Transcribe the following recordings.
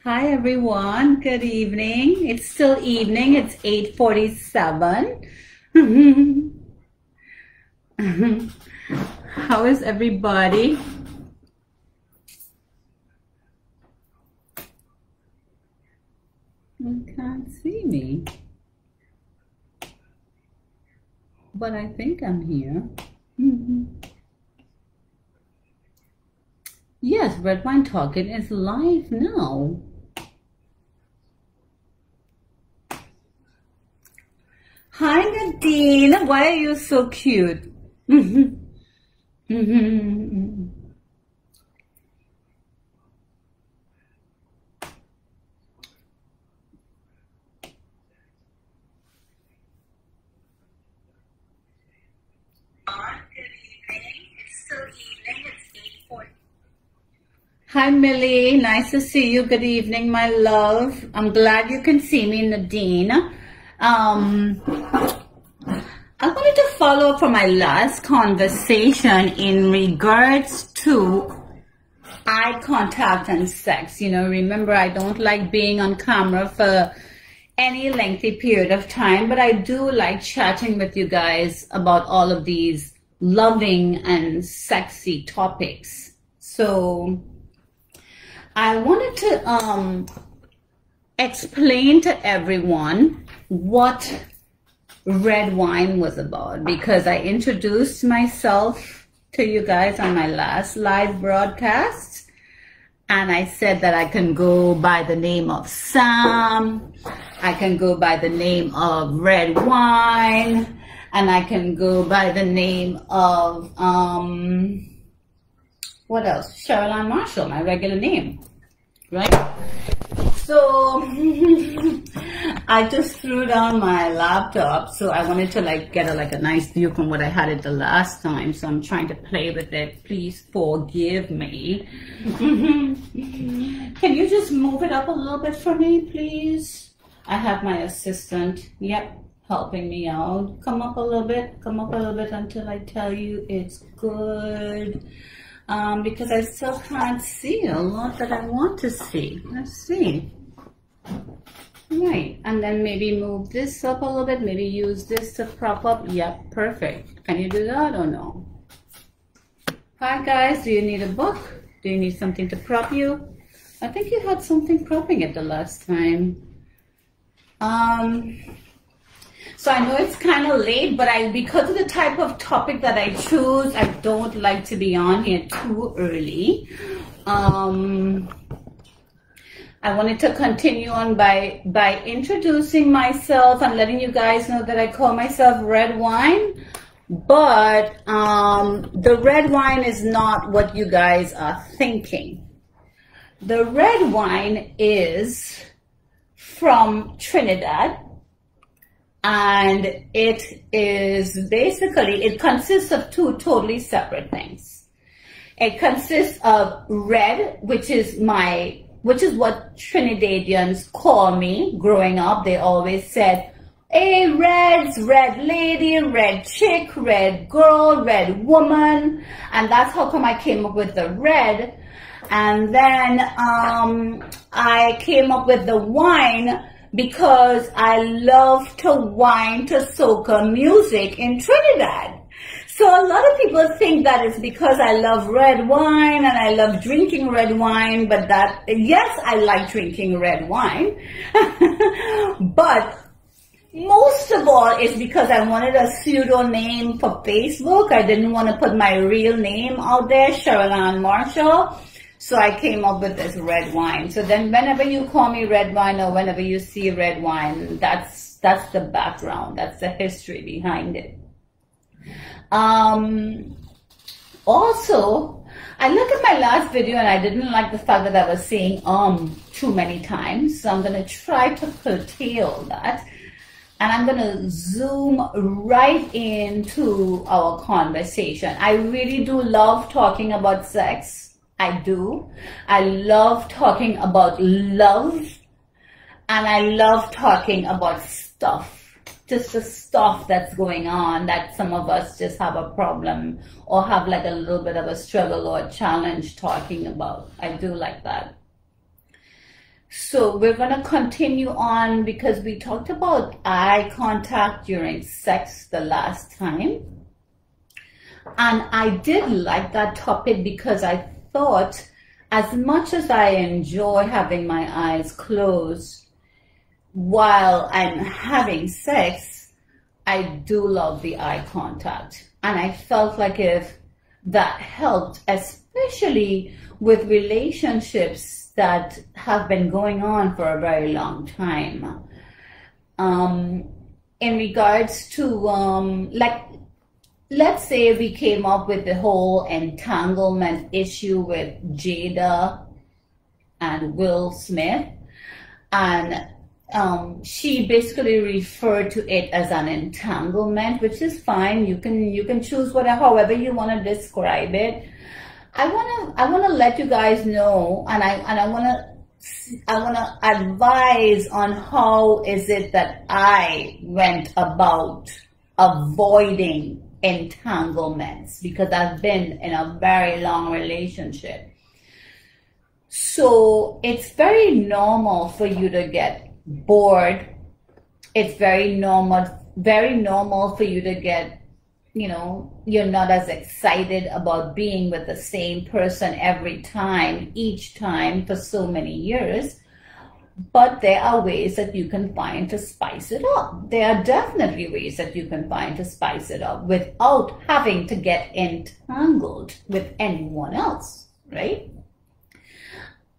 Hi everyone, good evening. It's still evening, it's 8:47. How is everybody? You can't see me, but I think I'm here. Yes, Red Wine Talking is live now. Hi Nadine, why are you so cute? Hi Millie, nice to see you. Good evening, my love. I'm glad you can see me, Nadine. I wanted to follow up from my last conversation in regards to eye contact and sex. You know, remember, I don't like being on camera for any lengthy period of time, but I do like chatting with you guys about all of these loving and sexy topics. So I wanted to explain to everyone what red wine was about, because I introduced myself to you guys on my last live broadcast, and I said that I can go by the name of Sam, I can go by the name of red wine, and I can go by the name of what else? Cheryl Ann Marshall, my regular name, right? So I just threw down my laptop, so I wanted to get a nice view from what I had it the last time. So I'm trying to play with it. Please forgive me. Can you just move it up a little bit for me, please? I have my assistant, helping me out. Come up a little bit until I tell you it's good. Because I still can't see a lot that I want to see. Let's see. Right, and then maybe move this up a little bit, maybe use this to prop up. Yep, perfect. Can you do that or no? Hi guys, do you need a book? Do you need something to prop you? I think you had something propping it the last time. So I know it's kind of late, but because of the type of topic that I choose, I don't like to be on here too early. I wanted to continue on by introducing myself and letting you guys know that I call myself Red Wine, but the red wine is not what you guys are thinking. The red wine is from Trinidad, and it consists of two totally separate things. It consists of red, which is what Trinidadians call me growing up. They always said, hey, reds, red lady, red chick, red girl, red woman. And that's how come I came up with the red. And then I came up with the wine because I love to wine to soca music in Trinidad. So a lot of people think that it's because I love red wine and I love drinking red wine, but yes, I like drinking red wine. But most of all, it's because I wanted a pseudonym for Facebook. I didn't want to put my real name out there, Cheryl Ann Marshall. So I came up with this red wine. So then whenever you call me red wine or whenever you see red wine, that's the background. That's the history behind it. Also, I looked at my last video and I didn't like the fact that I was saying too many times. So I'm going to try to curtail that. And I'm going to zoom right into our conversation. I really do love talking about sex. I do. I love talking about love, and I love talking about stuff, just the stuff that's going on that some of us just have a problem or have like a little bit of a struggle or a challenge talking about. I do like that. So we're going to continue on because we talked about eye contact during sex the last time. And I did like that topic because I thought, as much as I enjoy having my eyes closed while I'm having sex, I do love the eye contact. And I felt like if that helped, especially with relationships that have been going on for a very long time. In regards to, like, let's say we came up with the whole entanglement issue with Jada and Will Smith, and she basically referred to it as an entanglement, which is fine. You can choose whatever, however you want to describe it. I wanna let you guys know, and I wanna advise on how is it that I went about avoiding entanglements, because I've been in a very long relationship. So it's very normal for you to get bored. It's very normal for you to get, you're not as excited about being with the same person each time for so many years. But there are ways that you can find to spice it up. There are definitely ways that you can find to spice it up without having to get entangled with anyone else, right?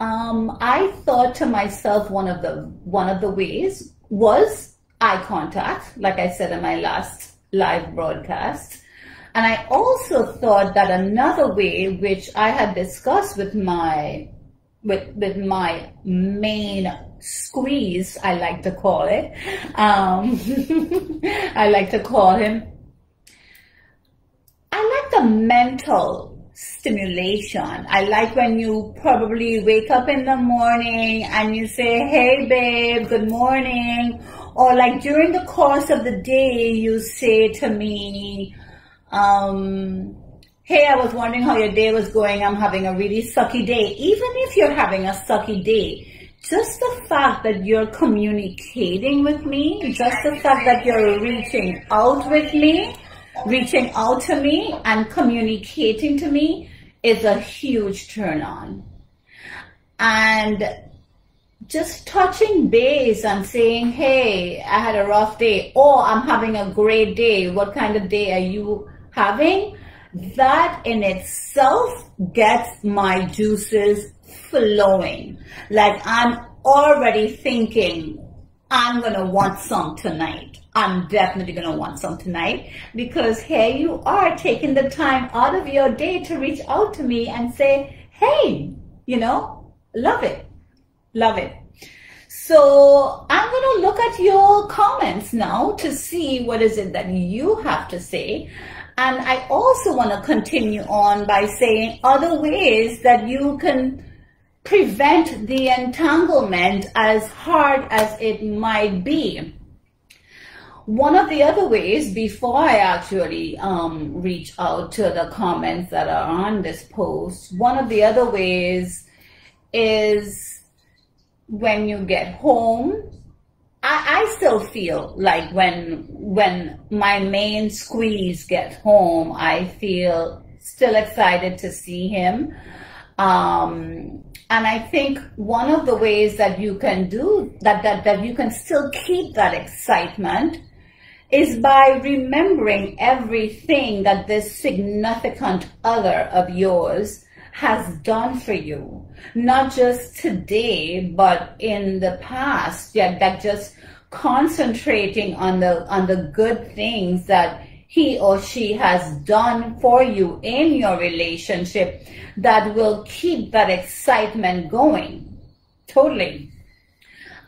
I thought to myself, one of the ways was eye contact, like I said in my last live broadcast. And I also thought that another way, which I had discussed with my main squeeze, I like to call it. I like to call him. I like the mental stimulation. I like when you probably wake up in the morning and you say, "Hey babe, good morning." Or like during the course of the day, you say to me, "Hey, I was wondering how your day was going. I'm having a really sucky day." Even if you're having a sucky day, just the fact that you're communicating with me, just the fact that you're reaching out to me and communicating to me is a huge turn on. And just touching base and saying, "Hey, I had a rough day," or "I'm having a great day. What kind of day are you having?" That in itself gets my juices flowing. Like, I'm already thinking, I'm going to want some tonight. I'm definitely going to want some tonight, because here you are taking the time out of your day to reach out to me and say, "Hey, love it. Love it." So I'm going to look at your comments now to see what is it that you have to say. And I also want to continue on by saying other ways that you can prevent the entanglement, as hard as it might be. One of the other ways, before I actually reach out to the comments that are on this post, one of the other ways is when you get home. I still feel like when my main squeeze gets home, I feel still excited to see him. And I think one of the ways that you can do that you can still keep that excitement is by remembering everything that this significant other of yours has done for you. Not just today, but in the past. Yeah, that just concentrating on the good things that he or she has done for you in your relationship that will keep that excitement going. Totally.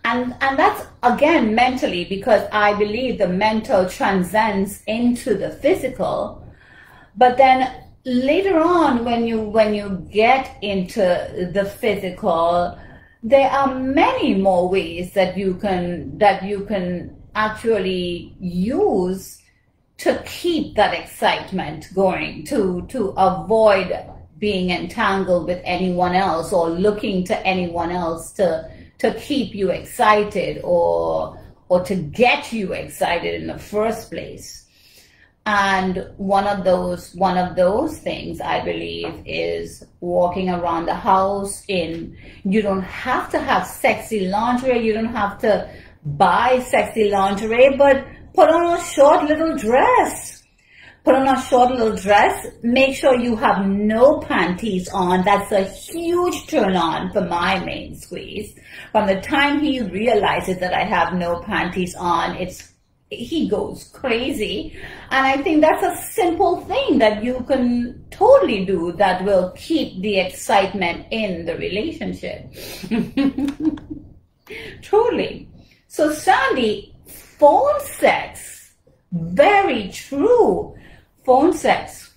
And that's, again, mentally, because I believe the mental transcends into the physical. But then later on, when you get into the physical, there are many more ways that you can actually use to keep that excitement going, to avoid being entangled with anyone else or looking to anyone else to to keep you excited or to get you excited in the first place. And one of those things, I believe, is walking around the house you don't have to have sexy lingerie, you don't have to buy sexy lingerie, but put on a short little dress. Put on a short little dress. Make sure you have no panties on. That's a huge turn on for my main squeeze. From the time he realizes that I have no panties on, he goes crazy. And I think that's a simple thing that you can totally do that will keep the excitement in the relationship. Truly. So Sandy, phone sex, very true. Phone sex,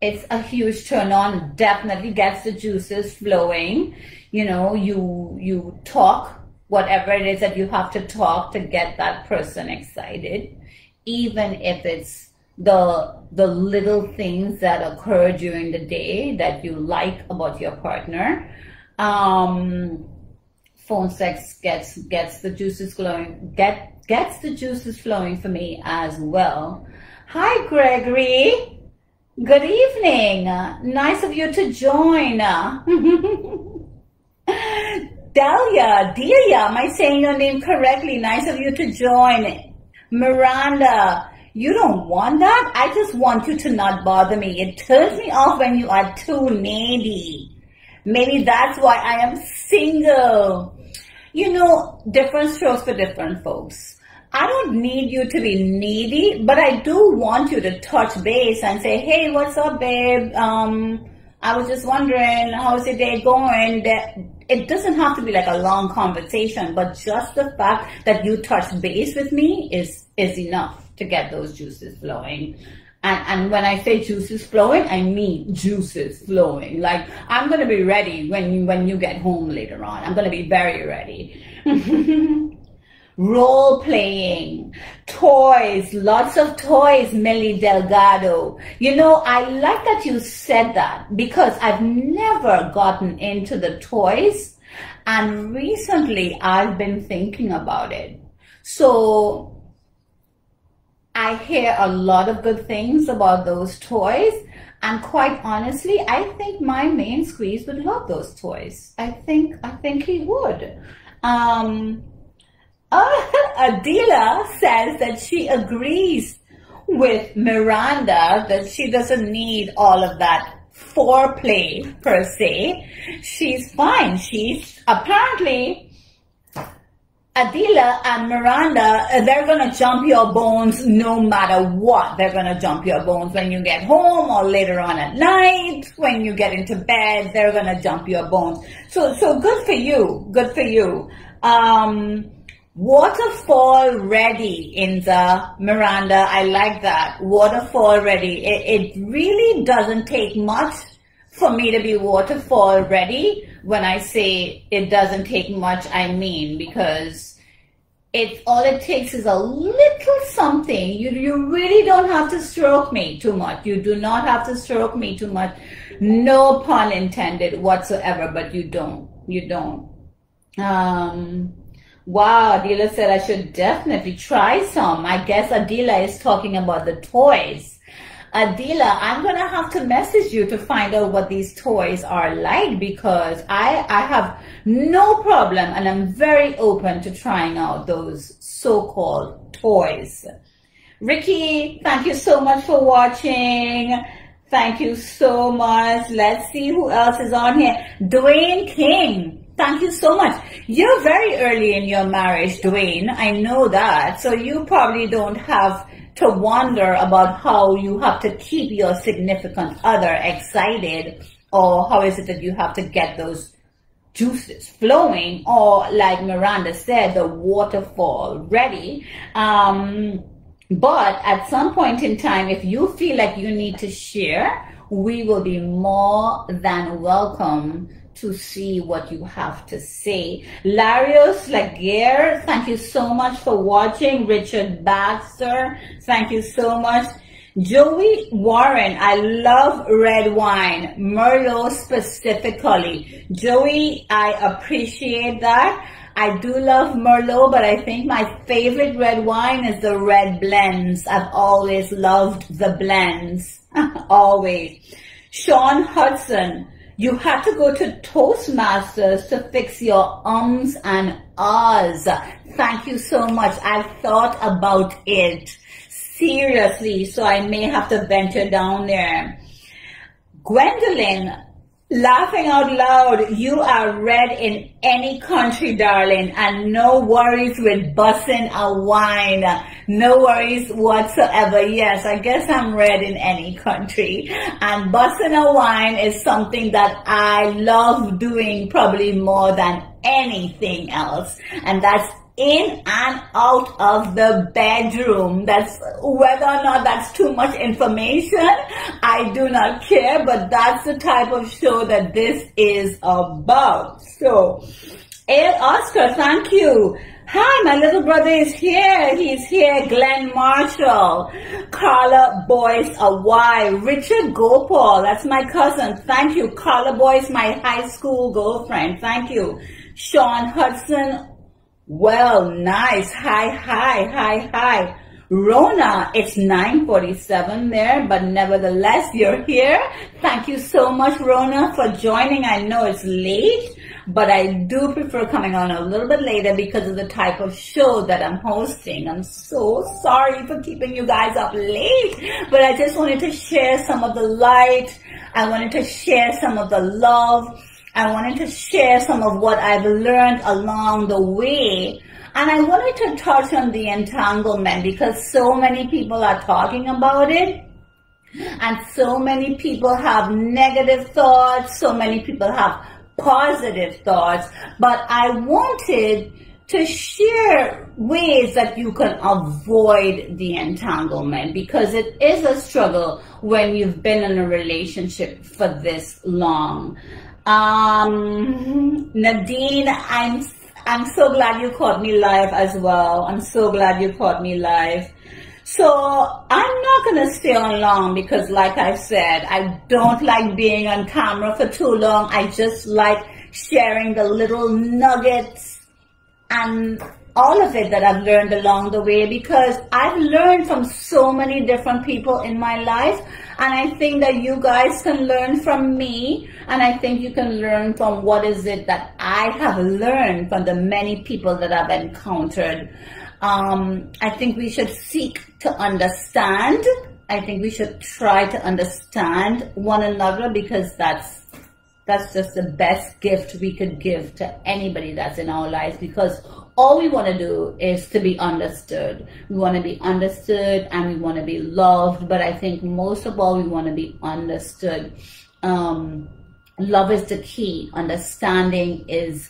it's a huge turn on, definitely gets the juices flowing. You know, you talk whatever it is that you have to talk to get that person excited, even if it's the little things that occur during the day that you like about your partner. Phone sex gets the juices flowing, gets the juices flowing for me as well. Hi, Gregory. Good evening. Nice of you to join. Delia, am I saying your name correctly? Nice of you to join. Miranda, you don't want that? I just want you to not bother me. It turns me off when you are too needy. Maybe that's why I am single. You know, different strokes for different folks. I don't need you to be needy, but I do want you to touch base and say, hey, what's up, babe? I was just wondering, how's your day going? It doesn't have to be like a long conversation, but just the fact that you touch base with me is enough to get those juices flowing. And when I say juices flowing, I mean juices flowing. Like, I'm going to be ready when you get home later on. I'm going to be very ready. Role playing, toys, lots of toys, Millie Delgado. You know, I like that you said that because I've never gotten into the toys, and recently I've been thinking about it. So I hear a lot of good things about those toys, and quite honestly, I think my main squeeze would love those toys. I think he would. Adila says that she agrees with Miranda that she doesn't need all of that foreplay per se. She's fine. She's apparently, Adila and Miranda, they're going to jump your bones no matter what. They're going to jump your bones when you get home or later on at night. When you get into bed, they're going to jump your bones. So good for you. Good for you. Waterfall ready in the Miranda. I like that. Waterfall ready. It really doesn't take much for me to be waterfall ready. When I say it doesn't take much, I mean because all it takes is a little something. You really don't have to stroke me too much. You do not have to stroke me too much. No pun intended whatsoever, but you don't. You don't. Wow, Adila said I should definitely try some. I guess Adila is talking about the toys. Adila, I'm going to have to message you to find out what these toys are like because I have no problem and I'm very open to trying out those so-called toys. Ricky, thank you so much for watching. Thank you so much. Let's see who else is on here. Dwayne King. Thank you so much. You're very early in your marriage, Dwayne. I know that. So you probably don't have to wonder about how you have to keep your significant other excited or how is it that you have to get those juices flowing or like Miranda said, the waterfall ready. But at some point in time, if you feel like you need to share, we will be more than welcome to see what you have to say. Larios Laguerre, thank you so much for watching. Richard Baxter, thank you so much. Joey Warren, I love red wine, Merlot specifically. Joey, I appreciate that. I do love Merlot, but I think my favorite red wine is the red blends. I've always loved the blends, always. Sean Hudson, you had to go to Toastmasters to fix your ums and ahs. Thank you so much. I've thought about it. Seriously, so I may have to venture down there. Gwendolyn, laughing out loud, you are red in any country, darling, and no worries with bussing a wine. No worries whatsoever. Yes, I guess I'm red in any country. And bussing a wine is something that I love doing probably more than anything else. And that's in and out of the bedroom. That's whether or not that's too much information, I do not care, but that's the type of show that this is about. So, Oscar, thank you. Hi, my little brother is here. He's here. Glenn Marshall, Carla Boyce, Richard Gopal, that's my cousin. Thank you. Carla Boyce, my high school girlfriend. Thank you. Sean Hudson, well, nice. Hi. Rona, it's 9:47 there, but nevertheless, you're here. Thank you so much, Rona, for joining. I know it's late, but I do prefer coming on a little bit later because of the type of show that I'm hosting. I'm so sorry for keeping you guys up late, but I just wanted to share some of the light. I wanted to share some of the love. I wanted to share some of what I've learned along the way. And I wanted to touch on the entanglement because so many people are talking about it. And so many people have negative thoughts. So many people have positive thoughts. But I wanted to share ways that you can avoid the entanglement because it is a struggle when you've been in a relationship for this long. Nadine, I'm so glad you caught me live as well. I'm so glad you caught me live. So I'm not going to stay on long because like I said, I don't like being on camera for too long. I just like sharing the little nuggets and all of it that I've learned along the way because I've learned from so many different people in my life. And I think that you guys can learn from me. And I think you can learn from what is it that I have learned from the many people that I've encountered. I think we should seek to understand. I think we should try to understand one another because that's just the best gift we could give to anybody that's in our lives because all we want to do is to be understood. We want to be understood and we want to be loved, but I think most of all, we want to be understood. Love is the key. Understanding is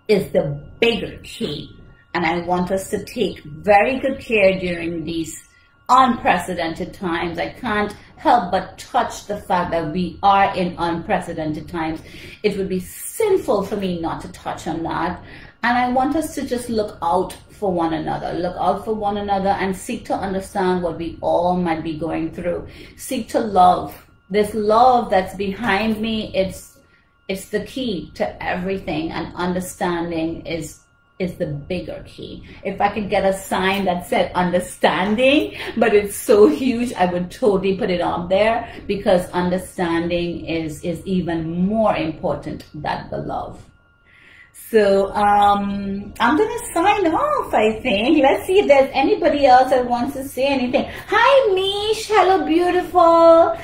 the bigger key. And I want us to take very good care during these unprecedented times. I can't help but touch the fact that we are in unprecedented times. It would be sinful for me not to touch on that. And I want us to just look out for one another and seek to understand what we all might be going through. Seek to love. This love that's behind me, it's the key to everything, and understanding is the bigger key. If I could get a sign that said understanding, but it's so huge, I would totally put it on there because understanding is even more important than the love. So I'm gonna sign off, I think. Let's see if there's anybody else that wants to say anything. Hi, Mish. Hello, beautiful.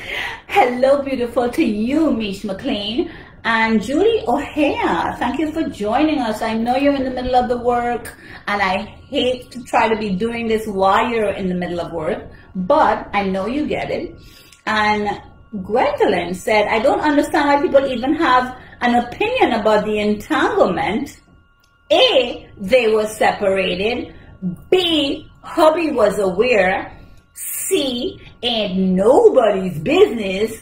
Hello, beautiful to you, Mish McLean. And Julie O'Hare, thank you for joining us. I know you're in the middle of the work, and I hate to try to be doing this while you're in the middle of work, but I know you get it. And Gwendolyn said, I don't understand why people even have an opinion about the entanglement. A, they were separated. B, hubby was aware. C, ain't nobody's business.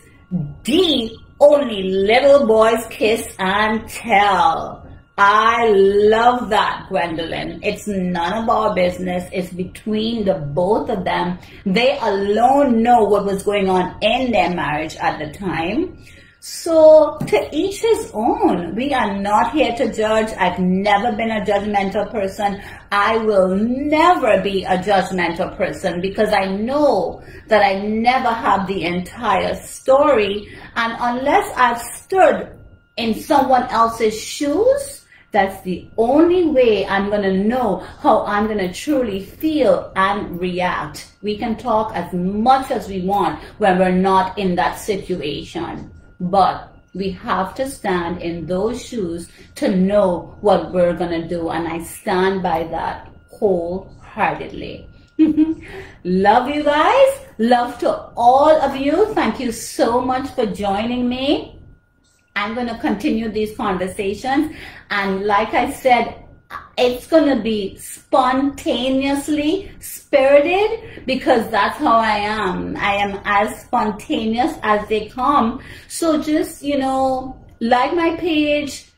D, only little boys kiss and tell. I love that, Gwendolyn. It's none of our business. It's between the both of them. They alone know what was going on in their marriage at the time. So to each his own. We are not here to judge. I've never been a judgmental person. I will never be a judgmental person because I know that I never have the entire story. And unless I've stood in someone else's shoes, that's the only way I'm going to know how I'm going to truly feel and react. We can talk as much as we want when we're not in that situation. But we have to stand in those shoes to know what we're going to do. And I stand by that wholeheartedly. Love you guys. Love to all of you. Thank you so much for joining me. I'm going to continue these conversations. And like I said, it's going to be spontaneously spirited because that's how I am. I am as spontaneous as they come. So just, like my page,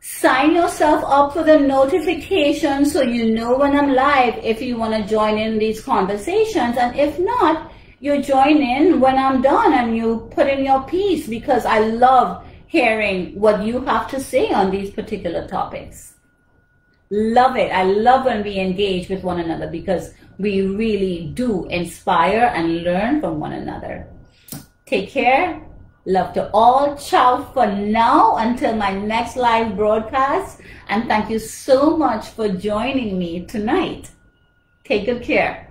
sign yourself up for the notification so you know when I'm live if you want to join in these conversations. And if not, you join in when I'm done and you put in your piece because I love hearing what you have to say on these particular topics. Love it. I love when we engage with one another because we really do inspire and learn from one another. Take care. Love to all. Ciao for now until my next live broadcast. And thank you so much for joining me tonight. Take good care.